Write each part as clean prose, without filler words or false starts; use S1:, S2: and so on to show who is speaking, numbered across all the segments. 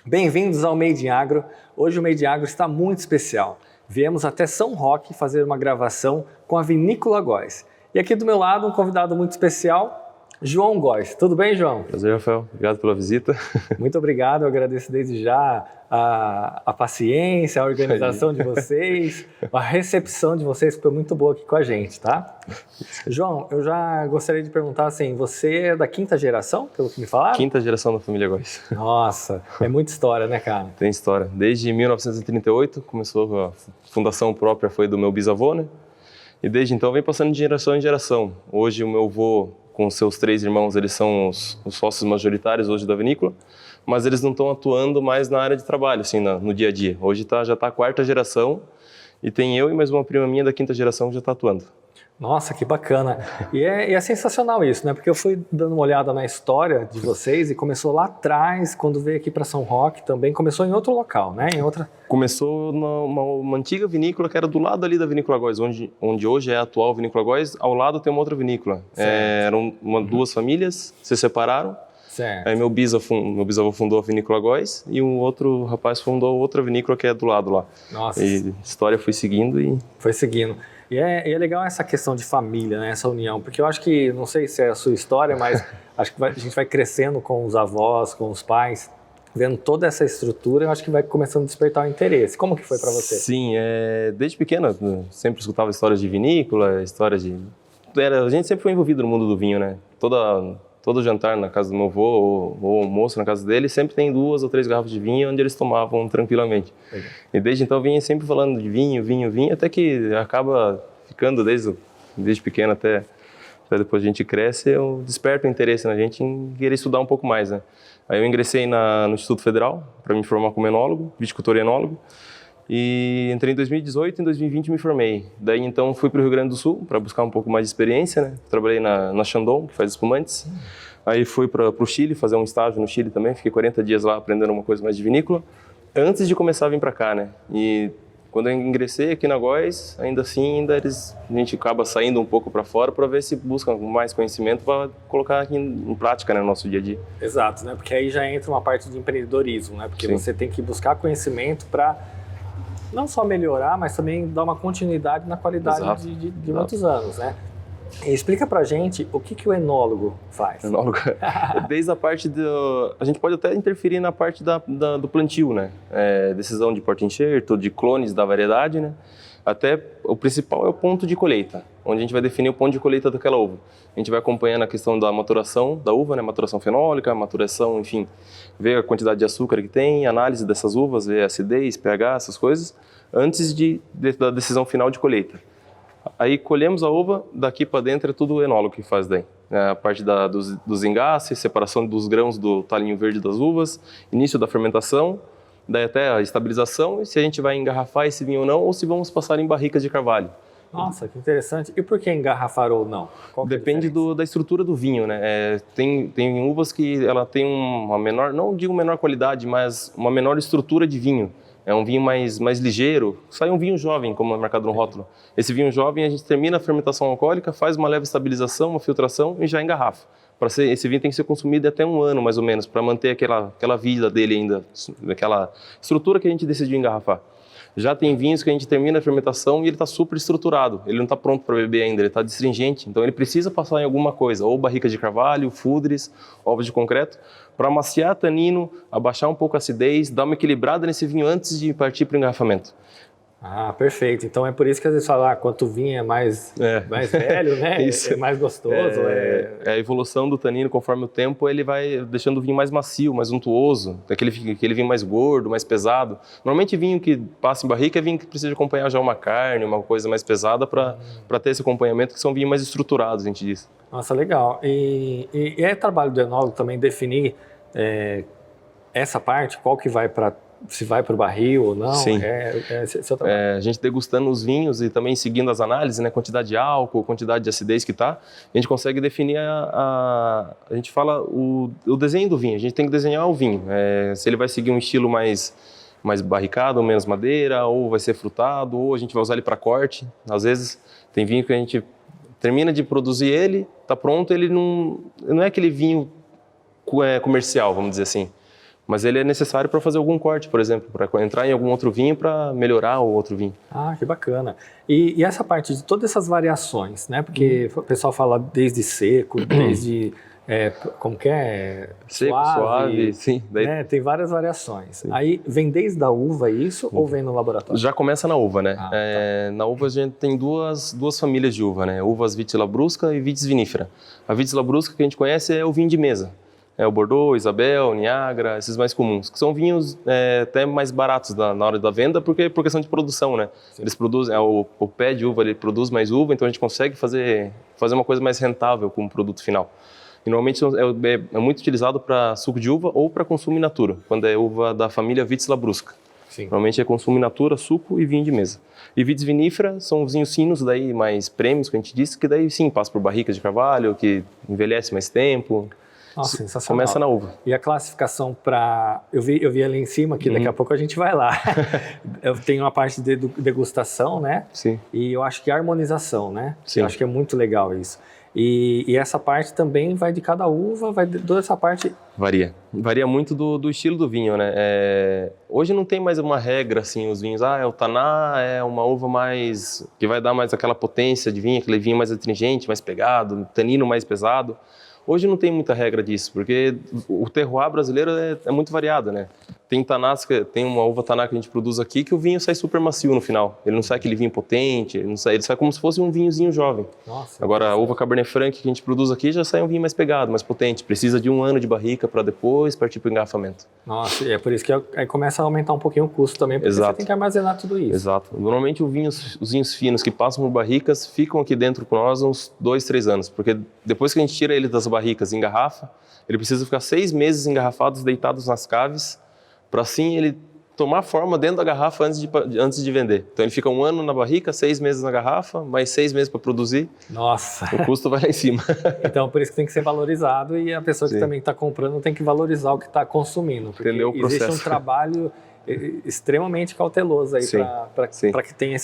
S1: Bem-vindos ao Made in Agro. Hoje o Made in Agro está muito especial. Viemos até São Roque fazer uma gravação com a Vinícola Góes. E aqui do meu lado um convidado muito especial, João Góes. Tudo bem, João?
S2: Prazer, Rafael. Obrigado pela visita.
S1: Muito obrigado, eu agradeço desde já a paciência, a organização de vocês, a recepção de vocês, que foi muito boa aqui com a gente, tá? João, eu já gostaria de perguntar assim, você é da quinta geração, pelo que me falaram?
S2: Quinta geração da família Góes.
S1: Nossa, é muita história, né, cara?
S2: Tem história. Desde 1938, começou a fundação própria, foi do meu bisavô, né? E desde então vem passando de geração em geração. Hoje o meu avô, com seus 3 irmãos, eles são os sócios majoritários hoje da vinícola, mas eles não estão atuando mais na área de trabalho, assim, no dia a dia. Hoje já está a 4ª geração e tem eu e mais uma prima minha da 5ª geração que já está atuando.
S1: Nossa, que bacana. E é sensacional isso, né? Porque eu fui dando uma olhada na história de vocês e começou lá atrás, quando veio aqui para São Roque também, começou em outro local, né?
S2: Começou numa antiga vinícola que era do lado ali da Vinícola Góes, onde hoje é a atual Vinícola Góes, ao lado tem uma outra vinícola. Eram duas famílias, se separaram.
S1: Certo.
S2: Aí meu bisavô fundou a Vinícola Góes e um outro rapaz fundou outra vinícola que é do lado lá.
S1: Nossa.
S2: E a história foi seguindo e...
S1: Foi seguindo. E é legal essa questão de família, né? Essa união, porque eu acho que, não sei se é a sua história, mas acho que a gente vai crescendo com os avós, com os pais, vendo toda essa estrutura, eu acho que vai começando a despertar o interesse. Como que foi para você?
S2: Sim, desde pequeno sempre escutava histórias de vinícola, histórias de... A gente sempre foi envolvido no mundo do vinho, né? Todo jantar na casa do meu avô ou almoço na casa dele, sempre tem 2 ou 3 garrafas de vinho onde eles tomavam tranquilamente. Legal. E desde então eu vinha sempre falando de vinho, até que acaba ficando desde pequeno até depois a gente cresce, eu desperto o interesse na gente em querer estudar um pouco mais, né? Aí eu ingressei no Instituto Federal para me formar como enólogo, viticultor e enólogo. E entrei em 2018 e em 2020 me formei. Daí então fui para o Rio Grande do Sul para buscar um pouco mais de experiência, né? Trabalhei na Chandon, que faz espumantes. Aí fui para o Chile, fazer um estágio no Chile também. Fiquei 40 dias lá aprendendo uma coisa mais de vinícola, antes de começar a vir para cá, né? E quando eu ingressei aqui na Góes, ainda assim, a gente acaba saindo um pouco para fora para ver se busca mais conhecimento para colocar aqui em prática, né, no nosso dia a dia.
S1: Exato, né? Porque aí já entra uma parte de empreendedorismo, né? Porque Sim. Você tem que buscar conhecimento para não só melhorar, mas também dar uma continuidade na qualidade de muitos anos, né? E explica pra gente o que o enólogo faz.
S2: Enólogo, desde a parte a gente pode até interferir na parte do plantio, né? Decisão de porta-enxerto, de clones da variedade, né? Até o principal é o ponto de colheita, onde a gente vai definir o ponto de colheita daquela uva. A gente vai acompanhando a questão da maturação da uva, né? Maturação fenólica, maturação, enfim, ver a quantidade de açúcar que tem, análise dessas uvas, ver acidez, pH, essas coisas, antes da decisão final de colheita. Aí colhemos a uva, daqui para dentro é tudo o enólogo que faz daí. A parte dos engaces, separação dos grãos do talinho verde das uvas, início da fermentação, daí até a estabilização, e se a gente vai engarrafar esse vinho ou não, ou se vamos passar em barricas de carvalho.
S1: Nossa, que interessante. E por que engarrafar ou não?
S2: Depende da estrutura do vinho, né? Tem uvas que ela tem uma menor, não digo menor qualidade, mas uma menor estrutura de vinho. É um vinho mais ligeiro, sai um vinho jovem, como é marcado no rótulo. Esse vinho jovem, a gente termina a fermentação alcoólica, faz uma leve estabilização, uma filtração e já engarrafa. Esse vinho tem que ser consumido até 1 ano, mais ou menos, para manter aquela vida dele ainda, aquela estrutura que a gente decidiu engarrafar. Já tem vinhos que a gente termina a fermentação e ele está super estruturado, ele não está pronto para beber ainda, ele está astringente, então ele precisa passar em alguma coisa, ou barrica de carvalho, fudres, ovos de concreto, para amaciar tanino, abaixar um pouco a acidez, dar uma equilibrada nesse vinho antes de partir para o engarrafamento.
S1: Ah, perfeito. Então é por isso que às vezes falam, quanto o vinho é mais velho, né?
S2: Isso.
S1: É mais gostoso.
S2: A evolução do tanino, conforme o tempo, ele vai deixando o vinho mais macio, mais untuoso, aquele vinho mais gordo, mais pesado. Normalmente vinho que passa em barrica é vinho que precisa acompanhar já uma carne, uma coisa mais pesada para ter esse acompanhamento, que são vinhos mais estruturados, a gente diz.
S1: Nossa, legal. E é trabalho do enólogo também definir essa parte, qual que vai para... se vai para o barril ou não.
S2: Sim.
S1: Seu trabalho.
S2: A gente degustando os vinhos e também seguindo as análises, né, quantidade de álcool, quantidade de acidez que tá, a gente consegue definir a gente fala o desenho do vinho. A gente tem que desenhar o vinho, se ele vai seguir um estilo mais barricado, ou menos madeira, ou vai ser frutado, ou a gente vai usar ele para corte. Às vezes tem vinho que a gente termina de produzir ele, tá pronto, ele não é aquele vinho comercial, vamos dizer assim. Mas ele é necessário para fazer algum corte, por exemplo, para entrar em algum outro vinho para melhorar o outro vinho.
S1: Ah, que bacana. E essa parte de todas essas variações, né? Porque o pessoal fala desde seco, desde como que é?
S2: Seco, suave, sim. Daí...
S1: Né? Tem várias variações. Sim. Aí vem desde a uva isso ou vem no laboratório?
S2: Já começa na uva, né?
S1: Tá.
S2: Na uva a gente tem duas famílias de uva, né? Uvas Vitis labrusca e Vitis vinifera. A Vitis labrusca que a gente conhece é o vinho de mesa. É o Bordeaux, Isabel, Niagara, esses mais comuns, que são vinhos até mais baratos na hora da venda, por questão de produção, né? Sim. Eles produzem, o pé de uva ele produz mais uva, então a gente consegue fazer uma coisa mais rentável com o produto final. E normalmente é muito utilizado para suco de uva ou para consumo in natura, quando é uva da família Vitis labrusca. Sim. Normalmente é consumo in natura, suco e vinho de mesa. E Vitis vinifera são os vinhos finos, daí mais prêmios, que a gente disse, que daí sim, passa por barricas de carvalho, que envelhece mais tempo.
S1: Nossa, sensacional.
S2: Começa na uva.
S1: E a classificação para... Eu vi ali em cima, que daqui a pouco a gente vai lá. Eu tenho uma parte de degustação, né? Sim. E eu acho que harmonização, né? Sim. Eu acho que é muito legal isso. E essa parte também vai de cada uva, toda essa parte... Varia muito do estilo do vinho, né? Hoje não tem mais uma regra, assim, os vinhos, o Taná é uma uva mais... que vai dar mais aquela potência de vinho, aquele vinho mais astringente, mais pegado, tanino mais pesado. Hoje não tem muita regra disso, porque o terroir brasileiro é muito variado, né? Tem uma uva taná que a gente produz aqui que o vinho sai super macio no final. Ele não sai aquele vinho potente, ele sai como se fosse um vinhozinho jovem. Nossa, agora, a uva Cabernet Franc que a gente produz aqui já sai um vinho mais pegado, mais potente. Precisa de 1 ano de barrica para depois partir para o engarrafamento. Nossa, e é por isso que aí começa a aumentar um pouquinho o custo também, porque Exato. Você tem que armazenar tudo isso.
S2: Exato. Normalmente os vinhos finos que passam por barricas ficam aqui dentro com nós uns 2, 3 anos, porque depois que a gente tira ele das barricas e engarrafa, ele precisa ficar 6 meses engarrafados, deitados nas caves, para assim ele tomar forma dentro da garrafa antes de vender. Então ele fica 1 ano na barrica, 6 meses na garrafa, mais 6 meses para produzir. Nossa! O custo vai lá em cima.
S1: Então por isso que tem que ser valorizado e a pessoa que também está comprando tem que valorizar o que está consumindo. Porque
S2: entendeu o processo.
S1: Existe um trabalho extremamente cauteloso aí para que tenha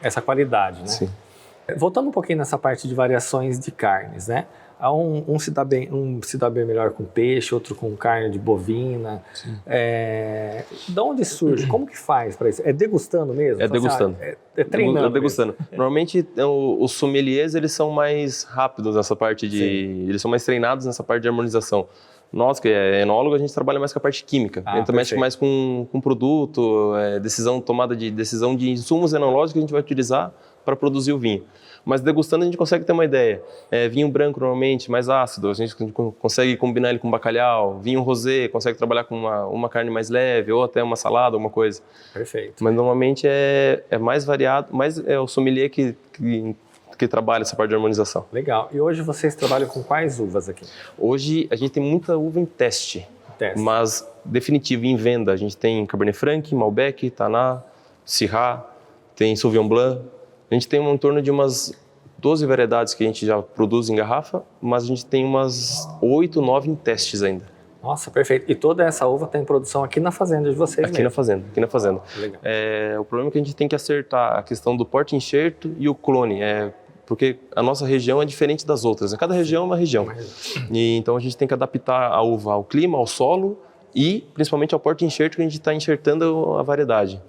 S1: essa qualidade, né? Sim. Voltando um pouquinho nessa parte de variações de carnes, né? Um se dá bem melhor com peixe, outro com carne de bovina. De onde surge? Como que faz para isso? É degustando mesmo?
S2: É degustando.
S1: É treinando.
S2: É degustando. Normalmente os sommeliers eles são mais rápidos nessa parte eles são mais treinados nessa parte de harmonização. Nós, que é enólogo, a gente trabalha mais com a parte química. A gente mexe mais com produto, tomada de decisão de insumos enológicos que a gente vai utilizar para produzir o vinho. Mas degustando a gente consegue ter uma ideia. Vinho branco normalmente mais ácido, a gente consegue combinar ele com bacalhau. Vinho rosé, consegue trabalhar com uma carne mais leve ou até uma salada, alguma coisa.
S1: Perfeito.
S2: Mas normalmente é mais variado, mais é o sommelier que trabalha essa parte de harmonização.
S1: Legal. E hoje vocês trabalham com quais uvas aqui?
S2: Hoje a gente tem muita uva em teste. Mas definitivo em venda. A gente tem Cabernet Franc, Malbec, Taná, Syrah, tem Sauvignon Blanc. A gente tem em torno de umas 12 variedades que a gente já produz em garrafa, mas a gente tem umas 8, 9 em testes ainda.
S1: Nossa, perfeito. E toda essa uva tem produção aqui na fazenda de vocês
S2: mesmo? Aqui na fazenda. Legal. O problema é que a gente tem que acertar a questão do porte-enxerto e o clone, porque a nossa região é diferente das outras. Cada região é uma região. E, então a gente tem que adaptar a uva ao clima, ao solo e principalmente ao porte-enxerto que a gente está enxertando a variedade.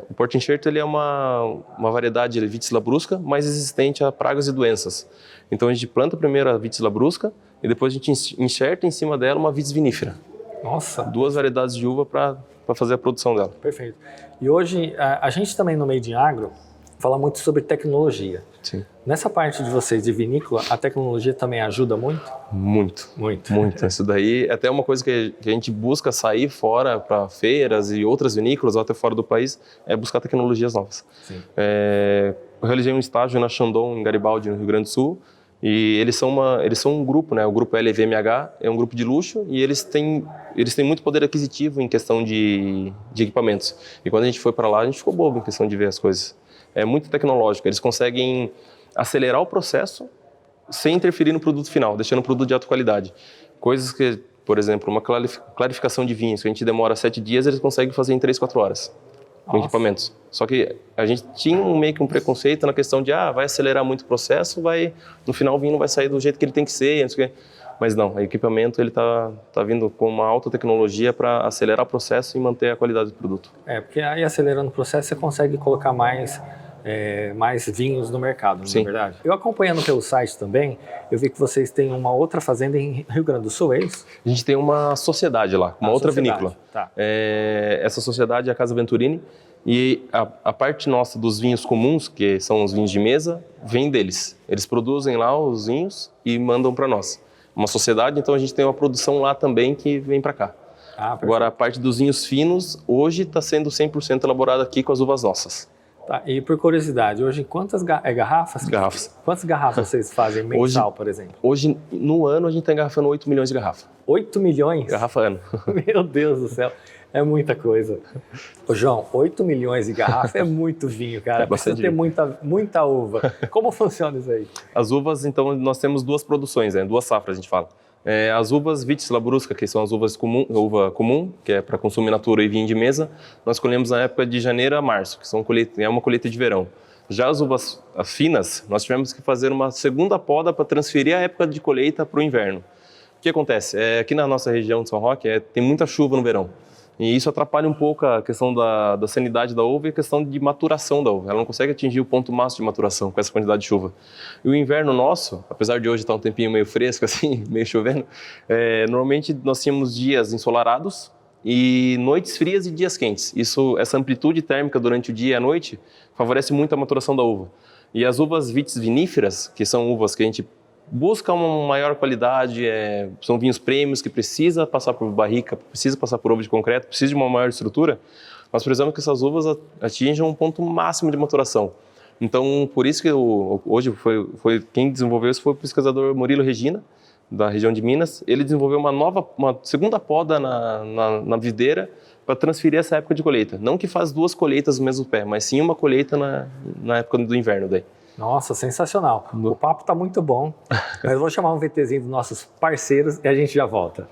S2: O porte-enxerto ele é uma variedade de Vitis labrusca mais resistente a pragas e doenças. Então a gente planta primeiro a Vitis labrusca e depois a gente enxerta em cima dela uma Vitis vinifera.
S1: Nossa!
S2: 2 variedades de uva para fazer a produção dela.
S1: Perfeito. E hoje a gente também no Made in Agro fala muito sobre tecnologia.
S2: Sim.
S1: Nessa parte de vocês de vinícola, a tecnologia também ajuda muito?
S2: Muito. Isso daí é até uma coisa que a gente busca sair fora para feiras e outras vinícolas ou até fora do país, é buscar tecnologias novas. Sim. Eu realizei um estágio na Chandon, em Garibaldi, no Rio Grande do Sul, e eles são um grupo, né? O grupo LVMH é um grupo de luxo e eles têm muito poder aquisitivo em questão de equipamentos. E quando a gente foi para lá, a gente ficou bobo em questão de ver as coisas. É muito tecnológico, eles conseguem acelerar o processo sem interferir no produto final, deixando o produto de alta qualidade. Coisas que, por exemplo, uma clarificação de vinhos, que a gente demora 7 dias, eles conseguem fazer em 3, 4 horas, com equipamentos. Só que a gente tinha meio que um preconceito na questão de, vai acelerar muito o processo, no final o vinho não vai sair do jeito que ele tem que ser, não sei o quê. Mas não, o equipamento ele tá vindo com uma alta tecnologia para acelerar o processo e manter a qualidade do produto.
S1: Porque aí acelerando o processo você consegue colocar mais vinhos no mercado, não é verdade? Eu acompanhando pelo site também, eu vi que vocês têm uma outra fazenda em Rio Grande do Sul, é isso?
S2: A gente tem uma sociedade lá, uma outra vinícola.
S1: Tá.
S2: Essa sociedade é a Casa Venturini e a parte nossa dos vinhos comuns, que são os vinhos de mesa, vem deles. Eles produzem lá os vinhos e mandam para nós. Uma sociedade, então a gente tem uma produção lá também que vem para cá. Agora, a parte dos vinhos finos, hoje está sendo 100% elaborada aqui com as uvas nossas.
S1: Tá, e por curiosidade, hoje quantas garrafas?
S2: Garrafas.
S1: Quantas garrafas vocês fazem mensal, por exemplo?
S2: Hoje, no ano, a gente está engarrafando 8 milhões de garrafas.
S1: 8 milhões?
S2: Garrafa ano.
S1: Meu Deus do céu, é muita coisa. Ô João, 8 milhões de garrafas é muito vinho, cara. Precisa ter muita uva. Como funciona isso aí?
S2: As uvas, então, nós temos duas produções, duas safras, a gente fala. As uvas Vitis Labrusca, que são as uvas uva comum, que é para consumo in natura e vinho de mesa, nós colhemos na época de janeiro a março, que é uma colheita de verão. Já as uvas finas, nós tivemos que fazer uma segunda poda para transferir a época de colheita para o inverno. O que acontece? Aqui na nossa região de São Roque tem muita chuva no verão. E isso atrapalha um pouco a questão da sanidade da uva e a questão de maturação da uva. Ela não consegue atingir o ponto máximo de maturação com essa quantidade de chuva. E o inverno nosso, apesar de hoje estar um tempinho meio fresco, assim, meio chovendo, normalmente nós tínhamos dias ensolarados e noites frias e dias quentes. Essa amplitude térmica durante o dia e a noite favorece muito a maturação da uva. E as uvas vitis viníferas, que são uvas que a gente busca uma maior qualidade, são vinhos prêmios que precisa passar por barrica, precisa passar por ovo de concreto, precisa de uma maior estrutura. Nós precisamos que essas uvas atinjam um ponto máximo de maturação. Então, por isso que hoje foi quem desenvolveu isso foi o pesquisador Murilo Regina, da região de Minas. Ele desenvolveu uma segunda poda na videira para transferir essa época de colheita. Não que faz duas colheitas no mesmo pé, mas sim uma colheita na época do inverno daí.
S1: Nossa, sensacional. O papo tá muito bom, mas eu vou chamar um VTzinho dos nossos parceiros e a gente já volta.